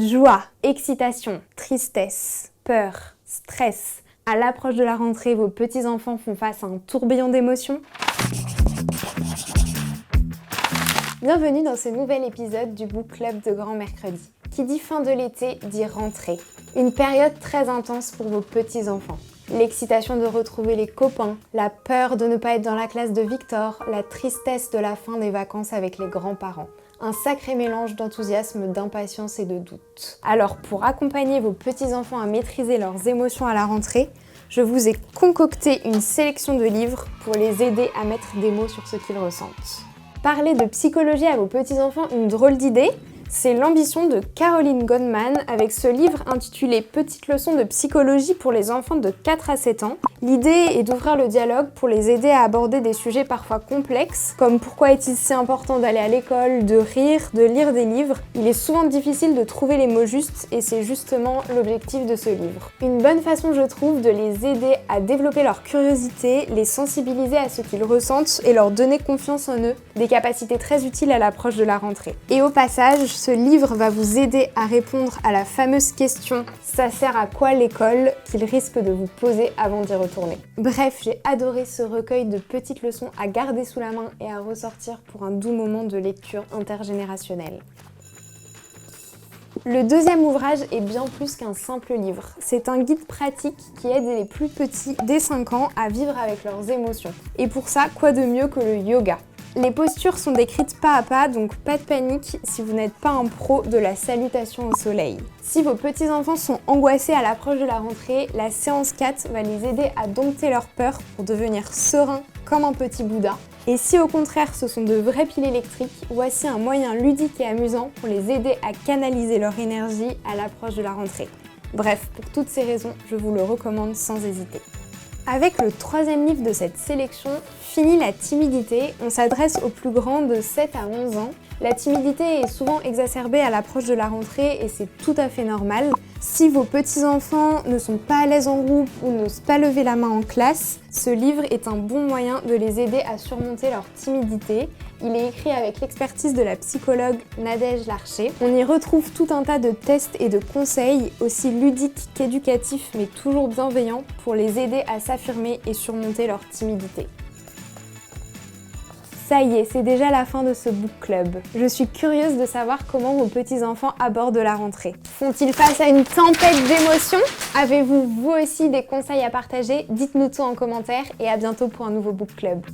Joie, excitation, tristesse, peur, stress. À l'approche de la rentrée, vos petits-enfants font face à un tourbillon d'émotions. Bienvenue dans ce nouvel épisode du Book Club de Grand Mercredi. Qui dit fin de l'été dit rentrée. Une période très intense pour vos petits-enfants. L'excitation de retrouver les copains, la peur de ne pas être dans la classe de Victor, la tristesse de la fin des vacances avec les grands-parents. Un sacré mélange d'enthousiasme, d'impatience et de doute. Alors pour accompagner vos petits-enfants à maîtriser leurs émotions à la rentrée, je vous ai concocté une sélection de livres pour les aider à mettre des mots sur ce qu'ils ressentent. Parler de psychologie à vos petits-enfants, une drôle d'idée ? C'est l'ambition de Caroline Goldman avec ce livre intitulé Petites leçons de psychologie pour les enfants de 4 à 7 ans. L'idée est d'ouvrir le dialogue pour les aider à aborder des sujets parfois complexes, comme pourquoi est-il si important d'aller à l'école, de rire, de lire des livres. Il est souvent difficile de trouver les mots justes et c'est justement l'objectif de ce livre. Une bonne façon, je trouve, de les aider à développer leur curiosité, les sensibiliser à ce qu'ils ressentent et leur donner confiance en eux, des capacités très utiles à l'approche de la rentrée. Et au passage, ce livre va vous aider à répondre à la fameuse question « Ça sert à quoi l'école ?» qu'il risque de vous poser avant d'y retourner. Bref, j'ai adoré ce recueil de petites leçons à garder sous la main et à ressortir pour un doux moment de lecture intergénérationnelle. Le deuxième ouvrage est bien plus qu'un simple livre. C'est un guide pratique qui aide les plus petits dès 5 ans à vivre avec leurs émotions. Et pour ça, quoi de mieux que le yoga ? Les postures sont décrites pas à pas, donc pas de panique si vous n'êtes pas un pro de la salutation au soleil. Si vos petits-enfants sont angoissés à l'approche de la rentrée, la séance 4 va les aider à dompter leur peur pour devenir sereins comme un petit Bouddha. Et si au contraire ce sont de vraies piles électriques, voici un moyen ludique et amusant pour les aider à canaliser leur énergie à l'approche de la rentrée. Bref, pour toutes ces raisons, je vous le recommande sans hésiter. Avec le troisième livre de cette sélection, Fini la timidité, on s'adresse aux plus grands de 7 à 11 ans. La timidité est souvent exacerbée à l'approche de la rentrée et c'est tout à fait normal. Si vos petits-enfants ne sont pas à l'aise en groupe ou n'osent pas lever la main en classe, ce livre est un bon moyen de les aider à surmonter leur timidité. Il est écrit avec l'expertise de la psychologue Nadège Larcher. On y retrouve tout un tas de tests et de conseils, aussi ludiques qu'éducatifs mais toujours bienveillants, pour les aider à s'affirmer et surmonter leur timidité. Ça y est, c'est déjà la fin de ce book club. Je suis curieuse de savoir comment vos petits-enfants abordent la rentrée. Font-ils face à une tempête d'émotions ? Avez-vous vous aussi des conseils à partager ? Dites-nous tout en commentaire et à bientôt pour un nouveau book club.